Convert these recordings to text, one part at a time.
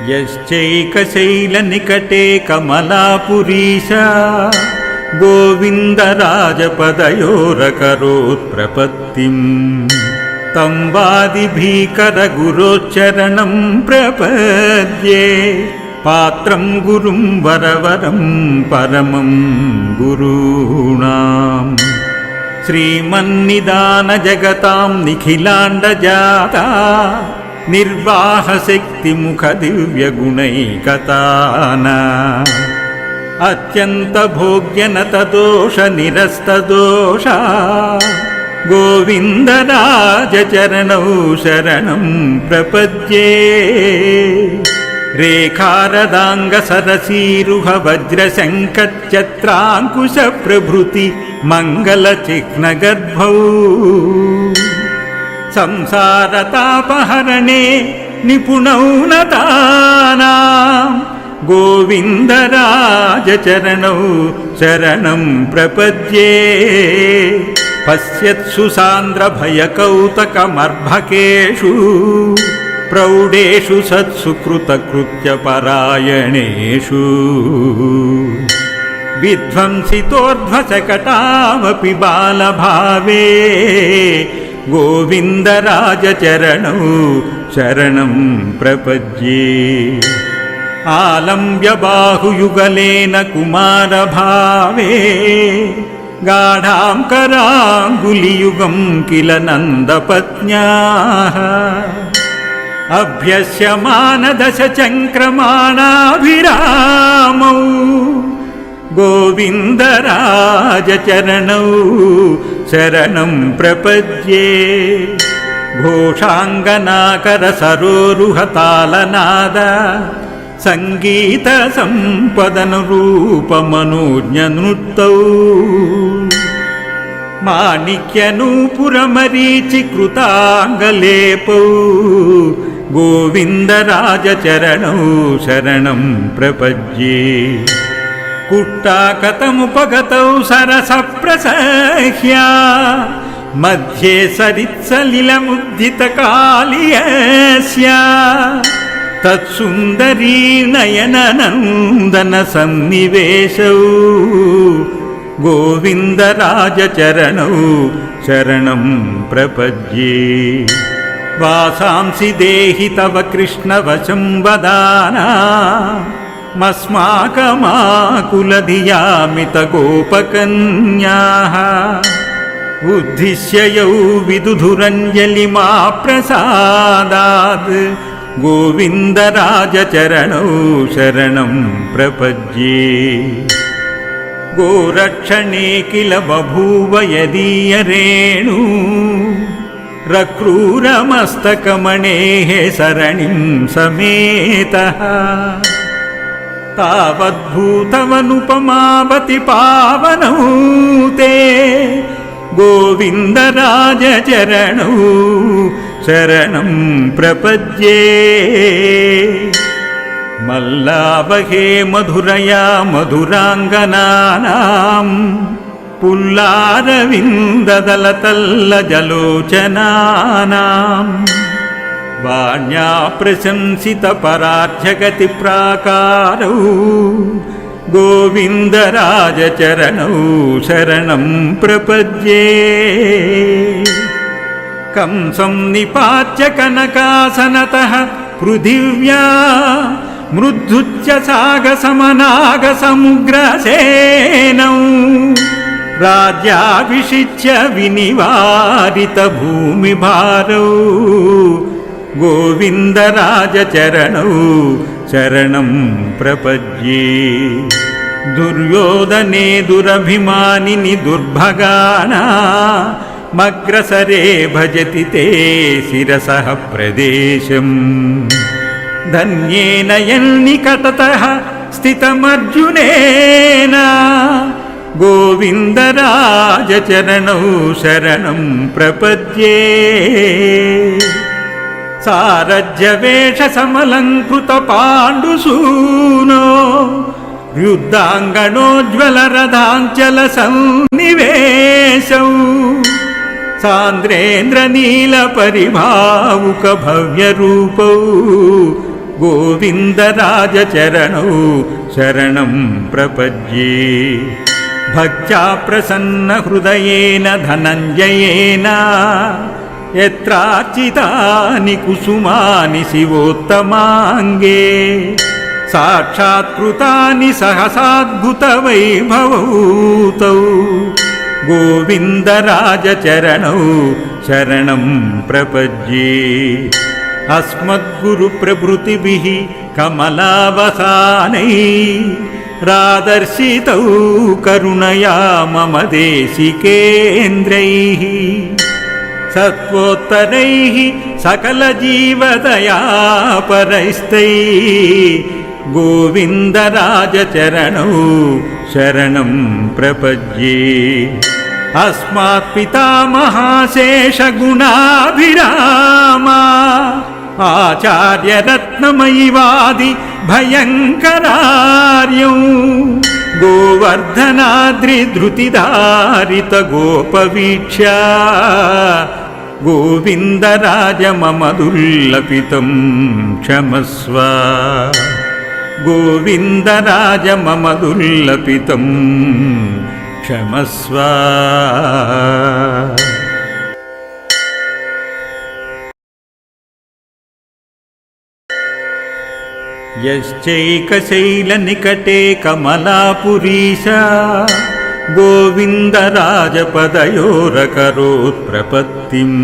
यश्चैकशैलनिकटे कमलापुरीश गोविन्दराजपदयोरकरोत् प्रपत्तिम् तं वादिभीकरगुरोच्चरणं प्रपद्ये पात्रं गुरुं वरवरं परमं गुरूणाम् श्रीमन्निदानजगतां निखिलाण्डजाता निर्वाहशक्तिमुखदिव्यगुणैकताना अत्यन्तभोग्यनतदोषनिरस्तदोषा गोविन्दराजचरणौ शरणं प्रपद्ये रेखारदाङ्गसरसीरुहवज्रशङ्खच्छत्राङ्कुशप्रभृति मङ्गलचिह्नगर्भौ संसारतापहरणे निपुणौ नतानां गोविन्दराजचरणौ शरणं प्रपद्ये पश्यत्सु सान्द्रभयकौतकमर्भकेषु प्रौढेषु सत्सु कृतकृत्यपरायणेषु विध्वंसितोर्ध्वशकटामपि बालभावे गोविन्दराजचरणौ शरणं प्रपद्ये आलम्ब्य बाहुयुगलेन कुमारभावे गाढां कराङ्गुलियुगं किल नन्दपत्न्याः अभ्यस्यमानदशचङ्क्रमाणाभिरामौ गोविन्दराजचरणौ शरणं प्रपद्ये घोषाङ्गनाकरसरोरुहतालनाद सङ्गीतसम्पदनुरूपमनोज्ञनृत्तौ माणिक्यनूपुरमरीचिकृताङ्गलेपौ गोविन्दराजचरणौ शरणं प्रपद्ये कुट्टाकतमुपगतौ सरसप्रसह्या मध्ये सरित्सलिलमुद्दितकालियस्य तत्सुन्दरी नयननन्दनसन्निवेशौ गोविन्दराजचरणौ शरणं प्रपद्ये वासांसि देहि तव कृष्णवशं वदाना मस्माकमाकुलधियामितगोपकन्याः उद्दिश्य यौ विदुधुरञ्जलिमा प्रसादात् गोविन्दराजचरणौ शरणं प्रपद्ये गोरक्षणे किल बभूव यदीयरेणु रक्रूरमस्तकमणेः सरणिं समेतः तावद्भूतवनुपमावति पावनौ ते गोविन्दराजचरणौ शरणं प्रपद्ये मल्लावहे मधुरया मधुराङ्गनानां पुल्लारविन्ददलतल्लजलोचनानां वाण्या प्रशंसितपरार्ध्यगतिप्राकारौ गोविन्दराजचरणौ शरणं प्रपद्ये कंसं निपात्य कनकासनतः पृथिव्या मृद्धुच्च सागसमनागसमुग्रसेनौ राज्याभिषिच्य विनिवारितभूमिभारौ गोविन्दराजचरणौ शरणं प्रपद्ये दुर्योधने दुरभिमानिनि दुर्भगाना मग्रसरे भजति ते शिरसः प्रदेशम् धन्येन यन्निकटतः स्थितमर्जुनेन गोविन्दराजचरणौ शरणं प्रपद्ये सारज्यवेषसमलङ्कृतपाण्डुसूनो युद्धाङ्गणोज्ज्वलरथाञ्चलसन्निवेशौ सान्द्रेन्द्रनीलपरिभावुकभव्यरूपौ गोविन्दराजचरणौ शरणं प्रपद्ये भक्त्या प्रसन्नहृदयेन धनञ्जयेन यत्रार्चितानि कुसुमानि शिवोत्तमाङ्गे साक्षात्कृतानि सहसाद्भुतवैभवौ तौ गोविन्दराजचरणौ शरणं प्रपद्ये अस्मद्गुरुप्रभृतिभिः कमलावसानैः रादर्शितौ करुणया मम देशिकेन्द्रैः सत्वोत्तरैः सकलजीवदयापरैस्तैः गोविन्दराजचरणौ शरणं प्रपद्ये अस्मात्पितामहाशेषगुणाभिरामा आचार्यरत्नमयिवादि भयङ्करार्यौ गोवर्धनाद्रिधृतिधारितगोपवीक्ष्य गोविन्दराज मम दुर्लपितं क्षमस्व गोविन्दराज मम दुर्लपितं क्षमस्व यश्चैकशैलनिकटे कमलापुरीश गोविन्दराजपदयोरकरोत्प्रपत्तिम्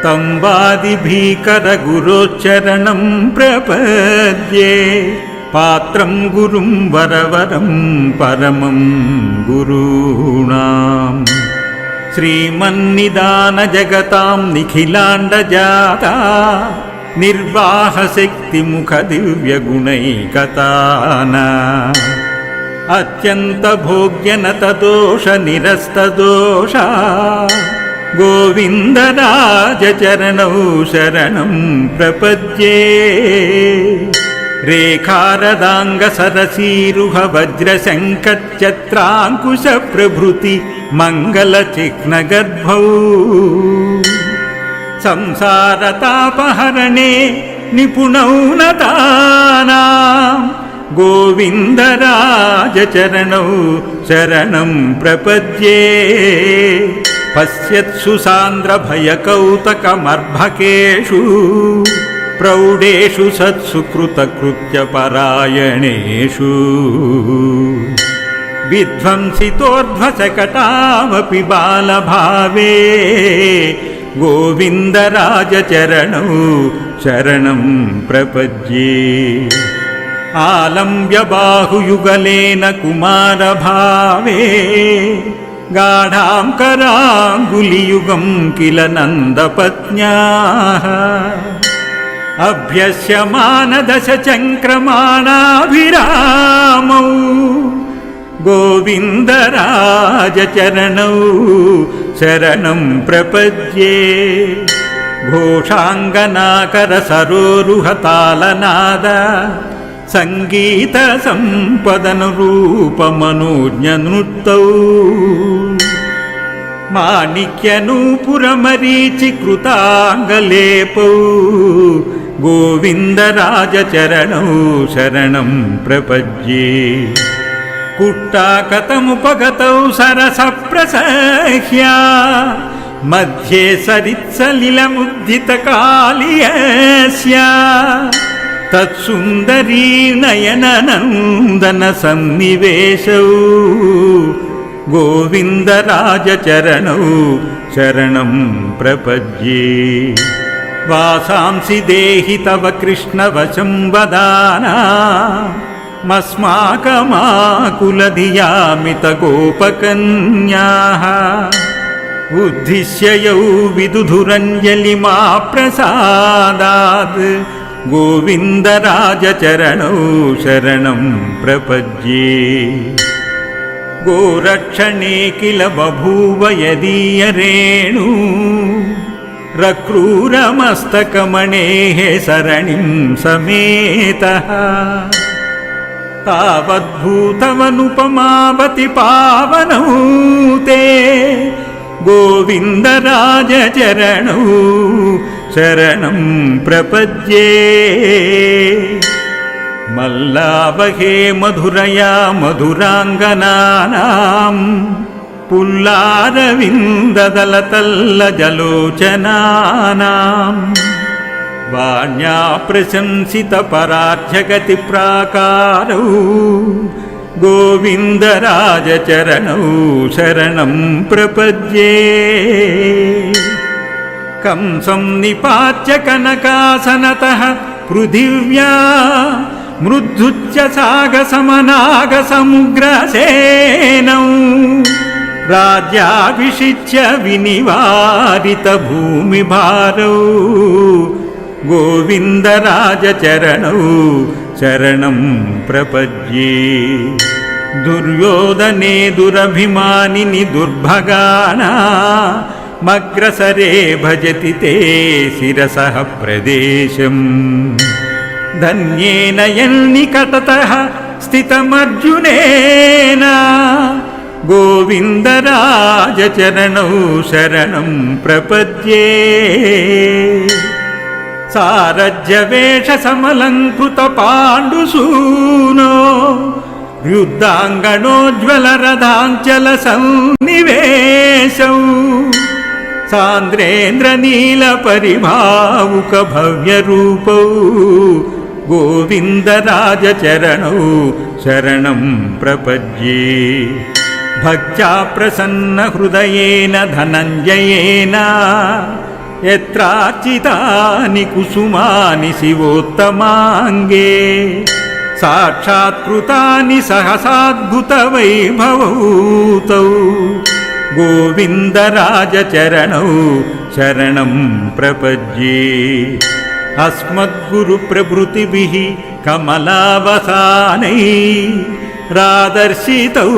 तं वादिभीकरगुरोच्चरणं प्रपद्ये पात्रं गुरुं वरवरं परमं गुरूणाम् श्रीमन्निदानजगतां निखिलाण्डजाता निर्वाहशक्तिमुखदिव्यगुणैकताना अत्यन्तभोग्यनतदोषनिरस्तदोषा गोविन्दराजचरणौ शरणं प्रपद्ये रेखारदाङ्गसरसीरुहवज्रशङ्खच्चत्राङ्कुशप्रभृति मङ्गलचिह्नगर्भौ संसारतापहरणे निपुणौ नतानां गोविन्दराजचरणौ शरणं प्रपद्ये पश्यत्सु सान्द्रभयकौतकमर्भकेषु प्रौढेषु सत्सु कृतकृत्यपरायणेषु विध्वंसितोर्ध्वशकटावपि बालभावे गोविन्दराजचरणौ शरणं प्रपद्ये आलम्ब्य बाहुयुगलेन कुमारभावे गाढां कराङ्गुलियुगं किल नन्दपत्न्याः अभ्यस्यमानदशचङ्क्रमाणाभिरामौ गोविन्दराजचरणौ शरणं प्रपद्ये घोषाङ्गनाकरसरोरुहतालनाद सङ्गीतसम्पदनुरूपमनोज्ञनृत्तौ माणिक्यनूपुरमरीचिकृताङ्गलेपौ गोविन्दराजचरणौ शरणं प्रपद्ये कुट्टाकतमुपगतौ सरसप्रसह्या मध्ये सरित्सलिलमुद्धितकालियस्य तत्सुन्दरी नयननन्दनसन्निवेशौ गोविन्दराजचरणौ शरणं प्रपद्ये वासांसि देहि तव कृष्णवशं वदाना मस्माकमाकुलधियामितगोपकन्याः उद्दिश्य यौ विदुधुरञ्जलिमा प्रसादात् गोविन्दराजचरणौ शरणं प्रपद्ये गोरक्षणे किल बभूव यदीयरेणु रक्रूरमस्तकमणेः सरणिं समेतः तावद्भूतवनुपमावति पावनौ ते गोविन्दराजचरणौ शरणं प्रपद्ये मल्लावहे मधुरया मधुराङ्गनानां पुल्लारविन्ददलतल्लजलोचनानां वाण्या प्रशंसितपरार्ध्यगतिप्राकारौ गोविन्दराजचरणौ शरणं प्रपद्ये कंसं निपात्य कनकासनतः पृथिव्या मृद्धुच्च सागसमनागसमुग्रसेनौ राज्याभिषिच्य विनिवारितभूमिभारौ गोविन्दराजचरणौ शरणं प्रपद्ये दुर्योधने दुरभिमानिनि दुर्भगाना मग्रसरे भजति ते शिरसः प्रदेशम् धन्येन यन्निकटतः स्थितमर्जुनेन गोविन्दराजचरणौ शरणं प्रपद्ये सारज्यवेषसमलङ्कृतपाण्डुसूनो युद्धाङ्गणोज्ज्वलरथाञ्चलसन्निवेशौ सान्द्रेन्द्रनीलपरिभावुकभव्यरूपौ गोविन्दराजचरणौ शरणं प्रपद्ये भक्त्या प्रसन्नहृदयेन धनञ्जयेन यत्रार्चितानि कुसुमानि शिवोत्तमाङ्गे साक्षात्कृतानि सहसाद्भुतवैभवौ तौ गोविन्दराजचरणौ शरणं प्रपद्ये अस्मद्गुरुप्रभृतिभिः कमलावसानैः रादर्शितौ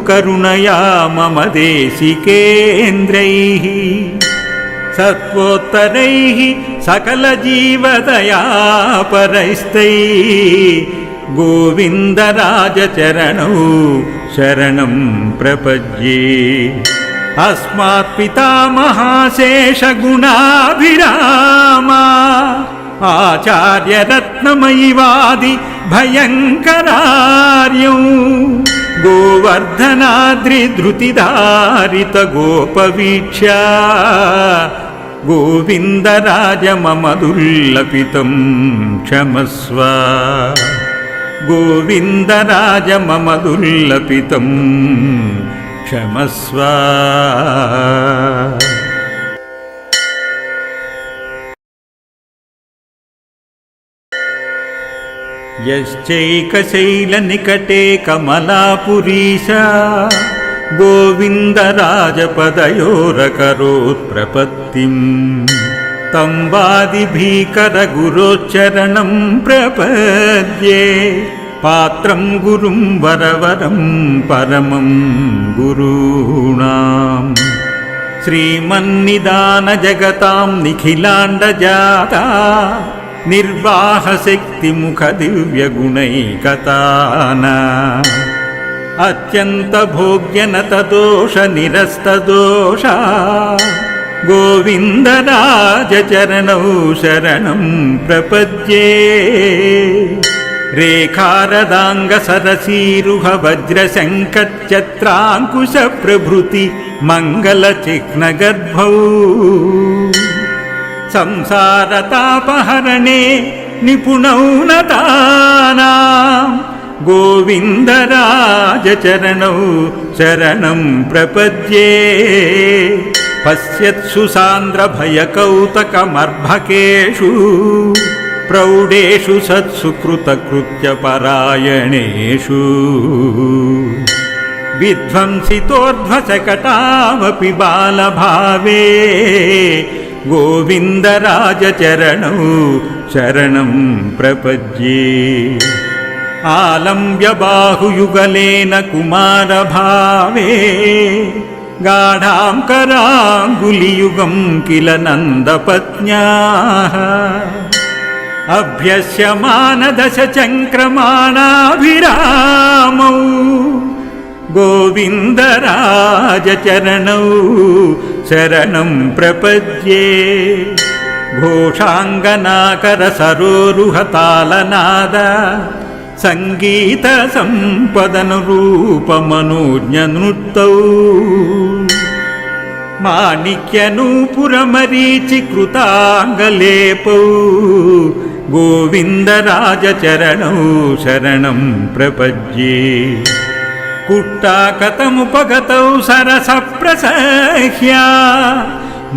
करुणया मम देशिकेन्द्रैः सत्वोत्तरैः सकलजीवदयापरैस्तैः गोविन्दराजचरणौ शरणं प्रपद्ये अस्मात्पितामहाशेषगुणाभिरामा आचार्यरत्नमयिवादि भयङ्करार्यौ गोवर्धनाद्रिधृतिधारितगोपवीक्ष्य गोविन्दराज मम दुर्लपितं क्षमस्व गोविन्दराज मम दुर्लपितं क्षमस्व यश्चैकशैलनिकटे कमलापुरीशा गोविन्दराजपदयोरकरोत् प्रपत्तिं तं वादिभीकरगुरोच्चरणं प्रपद्ये पात्रं गुरुं वरवरं परमं गुरूणां श्रीमन्निदानजगतां निखिलाण्डजाता निर्वाहशक्तिमुखदिव्यगुणैकताना अत्यन्तभोग्यनतदोषनिरस्तदोषा गोविन्दराजचरणौ शरणं प्रपद्ये रेखारदाङ्गसरसीरुहवज्रशङ्खच्छत्राङ्कुशप्रभृति मङ्गलचिह्नगर्भौ संसारतापहरणे निपुणौ नतानां गोविन्दराजचरणौ शरणं प्रपद्ये पश्यत्सु सान्द्रभयकौतकमर्भकेषु प्रौढेषु सत्सु कृतकृत्यपरायणेषु विध्वंसितोर्ध्वशकटामपि बालभावे गोविन्दराजचरणौ शरणं प्रपद्ये आलम्ब्य बाहुयुगलेन कुमारभावे गाढां कराङ्गुलियुगं किल नन्दपत्न्याः अभ्यस्यमानदशचङ्क्रमाणाभिरामौ गोविन्दराजचरणौ शरणं प्रपद्ये ಘೋಷಾಂಗನಾಕರ ಸರೋರುಹತಾಲನಾದ ಸಂಗೀತ ಸಂಪದನ ರೂಪ ಮನೋಜ್ಞ ನೃತ್ತೌ ಮಾಣಿಕ್ಯ ನೂಪುರ ಮರೀಚಿ ಕೃತಾಂಗಲೇಪೌ ಗೋವಿಂದ ರಾಜ ಚರಣೌ ಶರಣಂ ಪ್ರಪಜ್ಯೆ ಕುಟ್ಟಾಕತಮುಪಗತೌ ಸರಸ ಪ್ರಸಹ್ಯ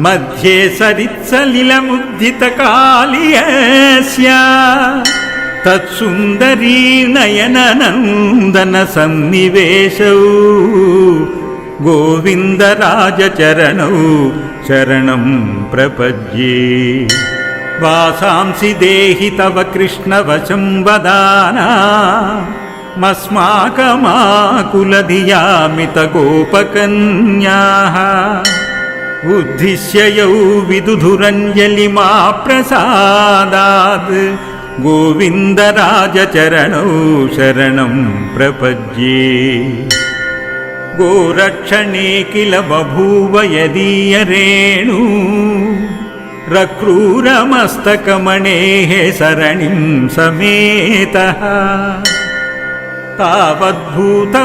ಮಧ್ಯೆ ಸರಿತ್ಸಲಿಲ ಮುದ್ದಿತ ಕಾಳಿಯಸ್ಯ ತತ್ಸುಂದರೀ ನಯನ ನಂದನ ಸನ್ನಿವೇಶೌ ಗೋವಿಂದ ರಾಜ ಚರಣೌ ಶರಣಂ ಪ್ರಪಜ್ಯೆ ವಾಸಾಂಸಿ ದೇಹಿ ತವ ಕೃಷ್ಣ ವಶಂ ವದಾನ ಮಸ್ಮಾಕಮಾಕುಲಧಿಯಾಮಿತ ಗೋಪಕನ್ಯಾಃ ಉದ್ದಿಶ್ಯ ಯೌ ವಿದುಧುರಂಜಲಿ ಮಾ ಪ್ರಸಾದಾತ್ ಗೋವಿಂದ ರಾಜ ಚರಣೌ ಶರಣಂ ಪ್ರಪಜ್ಯೆ ಗೋರಕ್ಷಣೆ ಕಿಲ ಬಭೂವ ಯದೀಯ ರೇಣು ರಕ್ರೂರಮಸ್ತಕಮಣೇಃ ಸರಣಿಂ ಸಮೇತಃ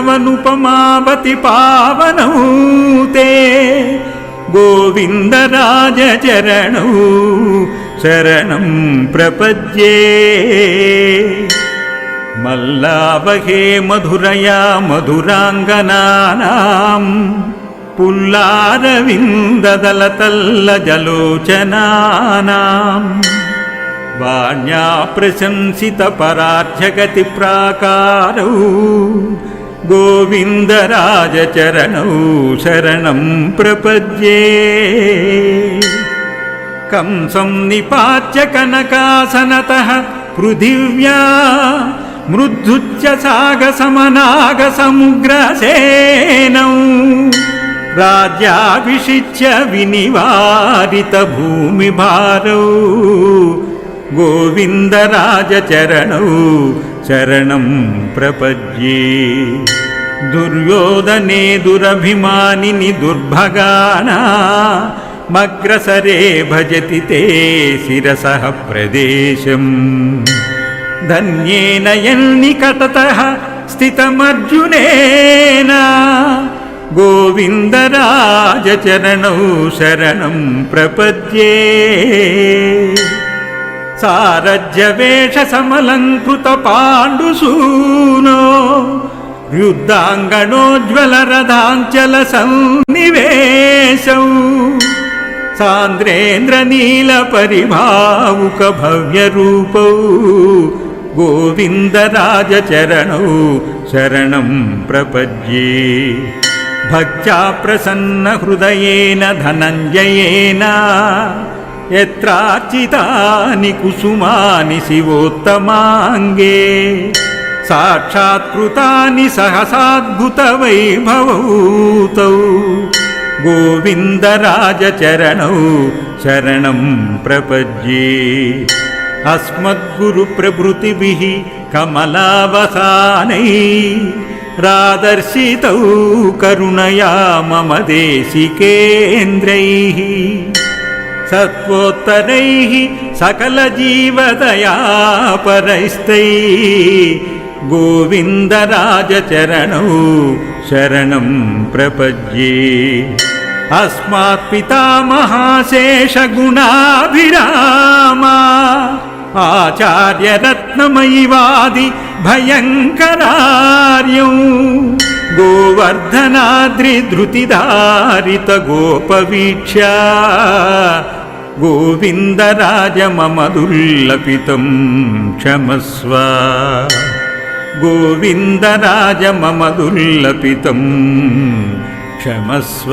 ತಾವದ್ಭೂತವನುಪಮಾವತಿ ಪಾವನೌ ತೇ ಗೋವಿಂದ ರಾಜ ಚರಣೌ ಶರಣಂ ಪ್ರಪಜ್ಯೆ ಮಲ್ಲಾವಹೇ ಮಧುರಯಾ ಮಧುರಾಂಗನಾನಾಂ ಪುಲ್ಲಾರವಿಂದದಲತಲ್ಲಜಲೋಚನಾನಾಂ ವಾಣ್ಯಾ ಪ್ರಶಂಸಿತ ಪರಾರ್ಧ್ಯಗತಿ ಪ್ರಾಕಾರೌ ಗೋವಿಂದ ರಾಜ ಚರಣೌ ಶರಣಂ ಪ್ರಪಜ್ಯೆ ಕಂಸಂ ನಿಪಾತ್ಯ ಕನಕಾಸನತಃ ಪೃಥಿವ್ಯಾ ಮೃದ್ಧುಚ್ಚ ಸಾಗಸಮನಾಗ ಸಮುಗ್ರಸೇನೌ ರಾಜ್ಯಾಭಿಷಿಚ್ಯ ವಿನಿವಾರಿತ ಭೂಮಿಭಾರೌ ಗೋವಿಂದ ರಾಜ ಚರಣೌ ಶರಣಂ ಪ್ರಪಜ್ಯೆ ದುರ್ಯೋಧನೆ ದುರಭಿಮಾನಿನಿ ದುರ್ಭಗಾನ ಮಗ್ರಸರೆ ಭಜತಿ ತೇ ಶಿರಸಃ ಪ್ರದೇಶಂ ಧನ್ಯೇನ ಯನ್ನಿಕಟತಃ ಸ್ಥಿತಮರ್ಜುನೇನ ಗೋವಿಂದ ರಾಜ ಚರಣೌ ಶರಣಂ ಪ್ರಪಜ್ಯೆ ಸಾರಜ್ಯ ವೇಷ ಸಮಲಂಕೃತ ಪಾಂಡುಸೂನೋ ಯುದ್ಧಾಂಗಣೋಜ್ವಲ ರಥಾಂಚಲ ಸನ್ನಿವೇಶೌ ಸಾಂದ್ರೇಂದ್ರ ನೀಲ ಪರಿಭಾವುಕ ಭವ್ಯ ರೂಪೌ ಗೋವಿಂದ ರಾಜ ಚರಣೌ ಶರಣಂ ಪ್ರಪಜ್ಯೆ ಭಕ್ತ್ಯಾ ಪ್ರಸನ್ನ ಹೃದಯೇನ ಧನಂಜಯೇನ ಯತ್ರಾರ್ಚಿತಾನಿ ಕುಸುಮಾನಿ ಶಿವೋತ್ತಮಾಂಗೇ ಸಾಕ್ಷಾತ್ಕೃತಾನಿ ಸಹಸಾದ್ಭುತ ವೈಭವೌ ತೌ ಗೋವಿಂದ ರಾಜ ಚರಣೌ ಶರಣಂ ಪ್ರಪಜ್ಯೆ ಅಸ್ಮದ್ಗುರು ಪ್ರಭೃತಿಭಿಃ ಕಮಲಾವಸಾನೈ ರಾದರ್ಶಿತೌ ಕರುಣಯಾ ಮಮ ದೇಶಿಕೇಂದ್ರೈಃ ಸತ್ವೋತ್ತರೈಃ ಸಕಲ ಜೀವದಯಾ ಪರೈಸ್ತೈಃ ಗೋವಿಂದ ರಾಜ ಚರಣೌ ಶರಣಂ ಪ್ರಪಜ್ಯೆ ಅಸ್ಮಾತ್ ಪಿತಾಮಹಾಶೇಷ ಗುಣಾಭಿರಾಮ ಆಚಾರ್ಯ ರತ್ನಮಯಿವಾದಿ ಭಯಂಕರಾರ್ಯೌ ಗೋವರ್ಧನಾದ್ರಿ ಧೃತಿಧಾರಿತ ಗೋಪವೀಕ್ಷ್ಯ ಗೋವಿಂದ ರಾಜ ಮಮ ದುರ್ಲಪಿತಂ ಕ್ಷಮಸ್ವ ಗೋವಿಂದ ರಾಜ ಮಮ ದುರ್ಲಪಿತಂ ಕ್ಷಮಸ್ವ